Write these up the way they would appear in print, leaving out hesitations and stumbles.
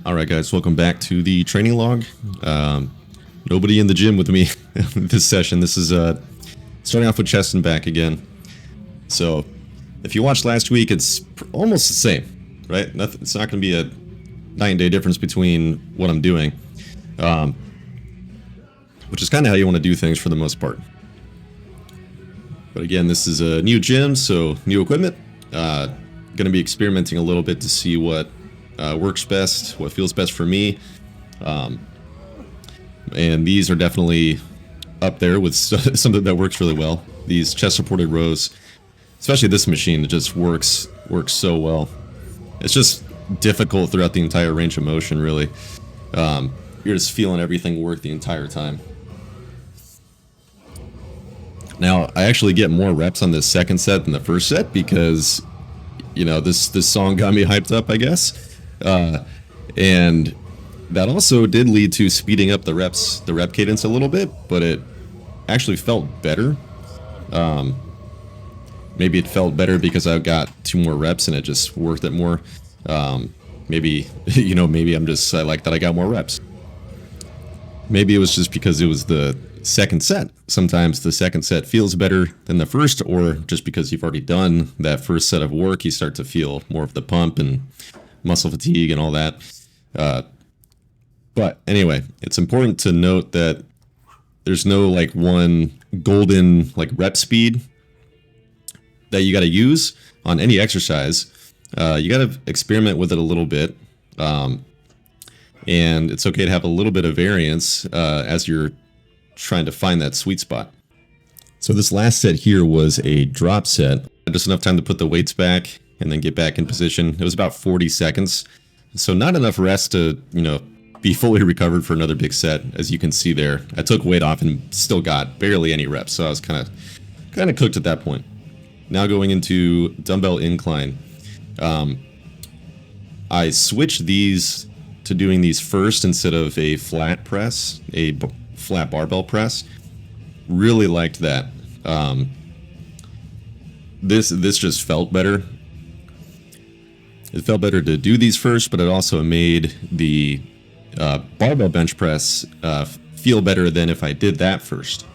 Alright guys, welcome back to the training log. Nobody in the gym with me this session. This is starting off with chest and back again. So, if you watched last week, it's almost the same, right? It's not going to be a night-and-day difference between what I'm doing. Which is kind of how you want to do things for the most part. But again, this is a new gym, so new equipment. Going to be experimenting a little bit to see what works best, what feels best for me. And these are definitely up there with something that works really well. These chest supported rows, especially this machine, it just works so well. It's just difficult throughout the entire range of motion, really. You're just feeling everything work the entire time. Now, I actually get more reps on this second set than the first set because, you know, this song got me hyped up, I guess. And that also did lead to speeding up the rep cadence a little bit, but it actually felt better. Maybe it felt better because I got 2 more reps and it just worked it more. Maybe, you know, maybe I like that I got more reps. Maybe it was just because it was the second set. Sometimes the second set feels better than the first, or just because you've already done that first set of work, you start to feel more of the pump and muscle fatigue and all that. But anyway, it's important to note that there's no like one golden like rep speed that you got to use on any exercise. You got to experiment with it a little bit. And it's okay to have a little bit of variance as you're trying to find that sweet spot. So this last set here was a drop set. Just enough time to put the weights back and then get back in position. It was about 40 seconds. So not enough rest to, you know, be fully recovered for another big set. As you can see there, I took weight off and still got barely any reps. So I was kind of cooked at that point. Now going into dumbbell incline. I switched these to doing these first instead of a flat press, flat barbell press. Really liked that. This just felt better. It felt better to do these first, but it also made the barbell bench press feel better than if I did that first.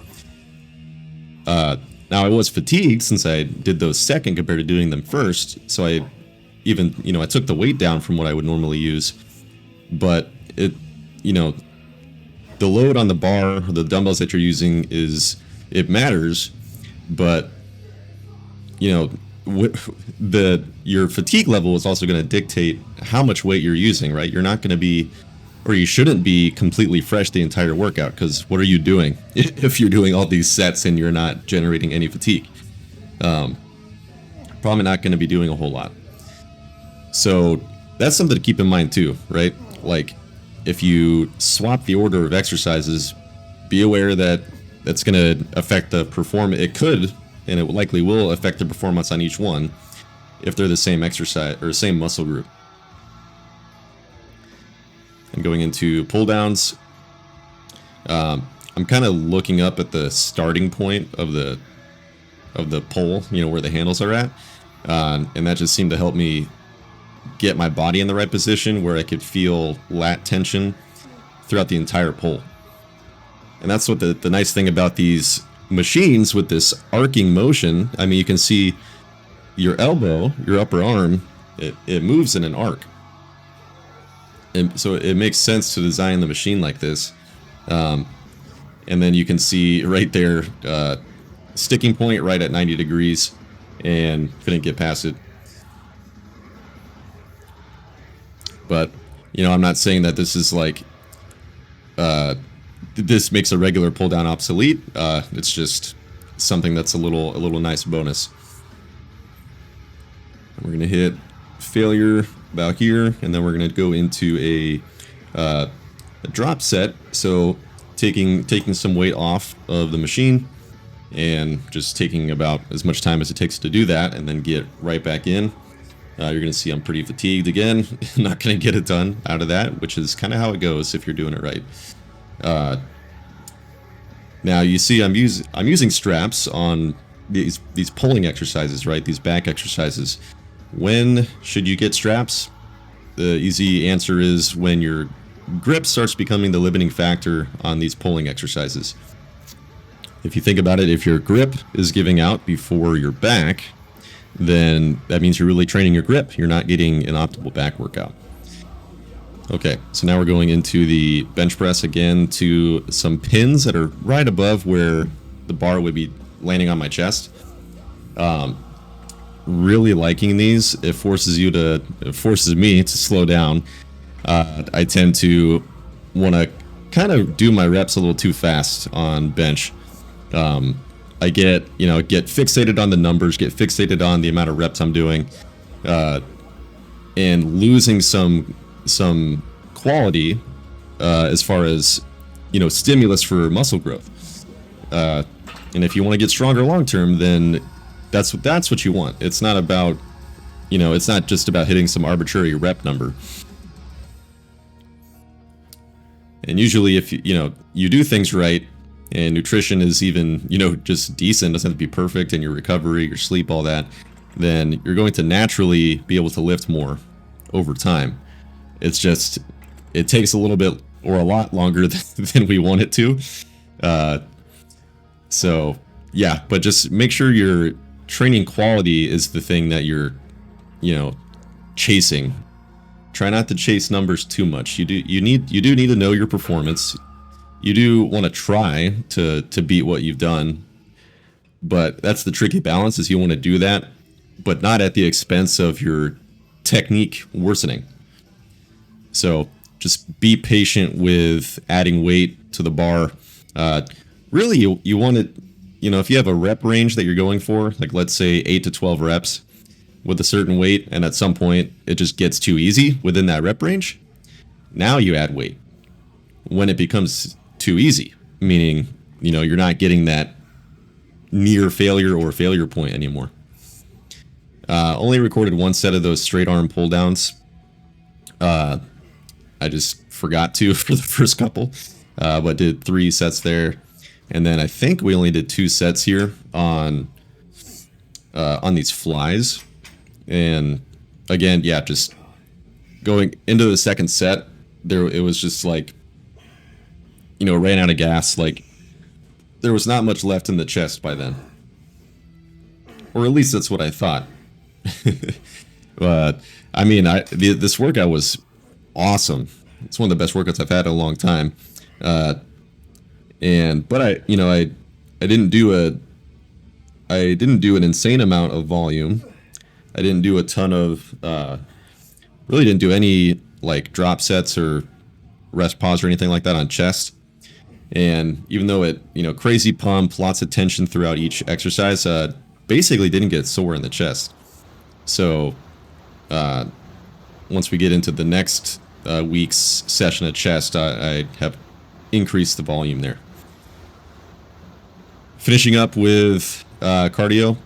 Now I was fatigued since I did those second compared to doing them first, so I took the weight down from what I would normally use, but it, you know, the load on the bar, or the dumbbells that you're using it matters, but you know, your fatigue level is also going to dictate how much weight you're using, right? You're not going to be, or you shouldn't be completely fresh the entire workout, because what are you doing if you're doing all these sets and you're not generating any fatigue? Probably not going to be doing a whole lot. So that's something to keep in mind too, right? Like if you swap the order of exercises, be aware that that's going to affect the performance. It could, and it likely will affect the performance on each one if they're the same exercise or same muscle group. And going into pull downs, I'm kind of looking up at the starting point of the pole, you know, where the handles are at, and that just seemed to help me get my body in the right position where I could feel lat tension throughout the entire pole. And that's what the nice thing about these machines with this arcing motion. I mean, you can see your elbow, your upper arm, it moves in an arc. And so it makes sense to design the machine like this. And then you can see right there, sticking point right at 90 degrees, and couldn't get past it. But, you know, I'm not saying that this is like, this makes a regular pull down obsolete. It's just something that's a little nice bonus. We're gonna hit failure about here, and then we're gonna go into a drop set. So taking some weight off of the machine and just taking about as much time as it takes to do that, and then get right back in. You're going to see I'm pretty fatigued again. Not going to get it done out of that, which is kind of how it goes if you're doing it right. Now you see I'm using straps on these pulling exercises, right? These back exercises. When should you get straps? the easy answer is when your grip starts becoming the limiting factor on these pulling exercises. If you think about it, if your grip is giving out before your back, then that means you're really training your grip. You're not getting an optimal back workout. Okay, so now we're going into the bench press again to some pins that are right above where the bar would be landing on my chest. Really liking these. It forces me to slow down. I tend to want to kind of do my reps a little too fast on bench. I get fixated on the numbers, get fixated on the amount of reps I'm doing, and losing some quality as far as stimulus for muscle growth. And if you want to get stronger long term, then that's what you want. It's not about it's not just about hitting some arbitrary rep number. And usually, if you do things right, and nutrition is even just decent, doesn't have to be perfect, and your recovery, your sleep, all that, then you're going to naturally be able to lift more over time. It's just it takes a little bit or a lot longer than we want it to. So yeah, but just make sure your training quality is the thing that you're chasing. Try not to chase numbers too much. You do need to know your performance. You do want to try to beat what you've done, but that's the tricky balance, is you want to do that, but not at the expense of your technique worsening. So just be patient with adding weight to the bar. Really, you want it, if you have a rep range that you're going for, like let's say 8 to 12 reps with a certain weight, and at some point it just gets too easy within that rep range, now you add weight. When it becomes too easy, meaning you're not getting that near failure or failure point anymore. Only recorded one set of those straight arm pull downs. I just forgot to for the first couple, but did 3 sets there, and then I think we only did 2 sets here on these flies. And again, yeah, just going into the second set, it was just like, ran out of gas. Like, there was not much left in the chest by then. Or at least that's what I thought. But, I mean, this workout was awesome. It's one of the best workouts I've had in a long time. But I didn't do an insane amount of volume. I didn't do a ton of, really didn't do any, like, drop sets or rest pause or anything like that on chest. And even though it, crazy pump, lots of tension throughout each exercise, basically didn't get sore in the chest. So once we get into the next week's session of chest, I have increased the volume there. Finishing up with cardio,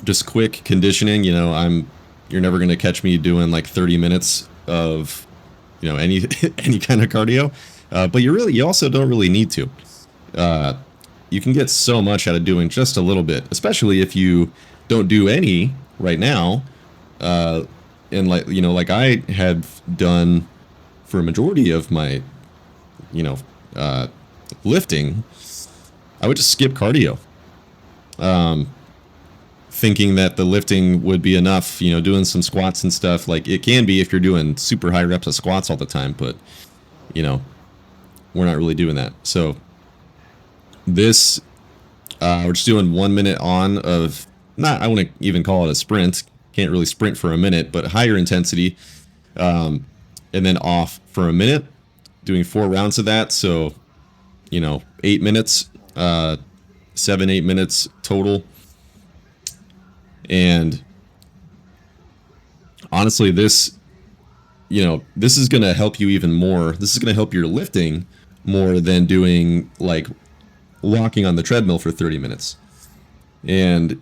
just quick conditioning. You're never going to catch me doing like 30 minutes of any kind of cardio. But you also don't really need to. You can get so much out of doing just a little bit, especially if you don't do any right now. And like I had done for a majority of my, lifting, I would just skip cardio. Thinking that the lifting would be enough, doing some squats and stuff. Like, it can be if you're doing super high reps of squats all the time, but we're not really doing that. So this, we're just doing 1 minute on of, I wouldn't even call it a sprint. Can't really sprint for a minute, but higher intensity. And then off for a minute, doing 4 rounds of that. So, 8 minutes, 7-8 minutes total. And honestly, this is going to help you even more. This is going to help your lifting more than doing like walking on the treadmill for 30 minutes. And,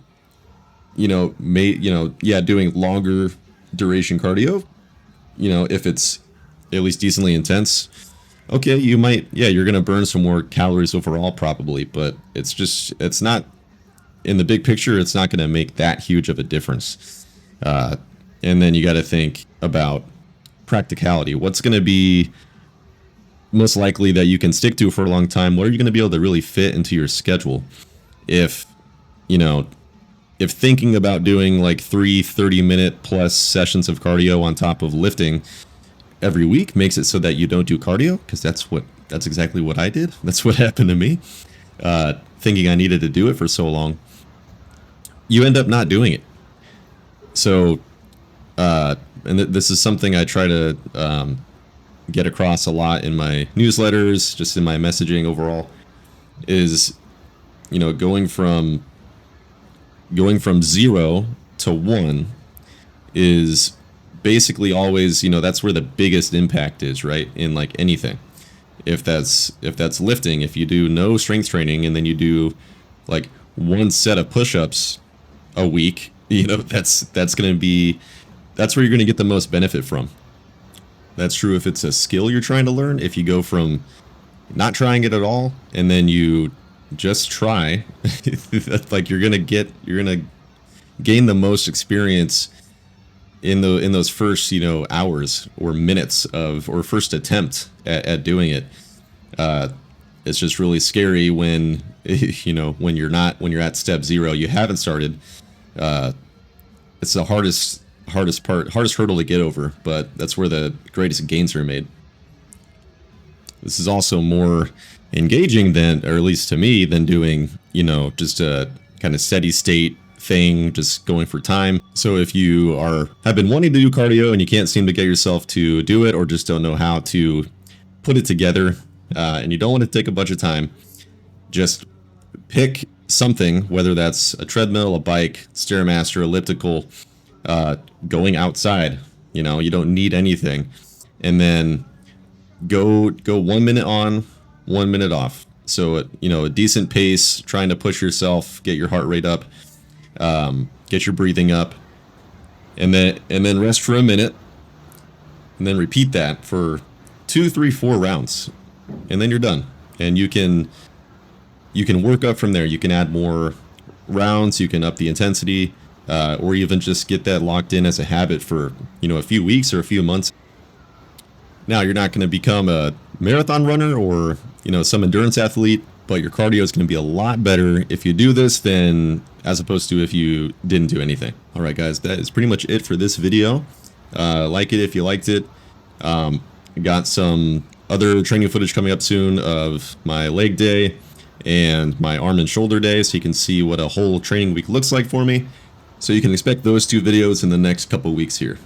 doing longer duration cardio, if it's at least decently intense, okay, you're going to burn some more calories overall probably, but it's not, in the big picture, it's not going to make that huge of a difference. And then you got to think about, practicality. What's going to be most likely that you can stick to for a long time? What are you going to be able to really fit into your schedule? If, you know, if thinking about doing like 3 30-minute plus sessions of cardio on top of lifting every week makes it so that you don't do cardio, because that's exactly what I did. That's what happened to me. Thinking I needed to do it for so long, you end up not doing it. So, and this is something I try to get across a lot in my newsletters, just in my messaging overall, is, you know, going from 0 to 1 is basically always, you know, that's where the biggest impact is, right? In like anything. If that's lifting, if you do no strength training and then you do like 1 set of push-ups a week, you know, that's where you're going to get the most benefit from. That's true if it's a skill you're trying to learn. If you go from not trying it at all and then you just try, like you're going to gain the most experience in those first, you know, hours or minutes or first attempt at doing it. It's just really scary when, you know, when you're at step 0, you haven't started. It's the hardest hurdle to get over, but that's where the greatest gains are made. This is also more engaging than, or at least to me, than doing, you know, just a kind of steady state thing, just going for time. So if you have been wanting to do cardio and you can't seem to get yourself to do it, or just don't know how to put it together, and you don't want to take a bunch of time, just pick something, whether that's a treadmill, a bike, Stairmaster, elliptical, going outside. You know, you don't need anything, and then go 1 minute on, 1 minute off. So, you know, a decent pace, trying to push yourself, get your heart rate up, get your breathing up, and then rest for a minute, and then repeat that for 2, 3, 4 rounds, and then you're done. And you can work up from there. You can add more rounds, you can up the intensity, or even just get that locked in as a habit for, you know, a few weeks or a few months. Now, you're not going to become a marathon runner or, you know, some endurance athlete, but your cardio is going to be a lot better if you do this than as opposed to if you didn't do anything. All right, guys, that is pretty much it for this video. Like it if you liked it. Got some other training footage coming up soon of my leg day and my arm and shoulder day, so you can see what a whole training week looks like for me. So you can expect those 2 videos in the next couple weeks here.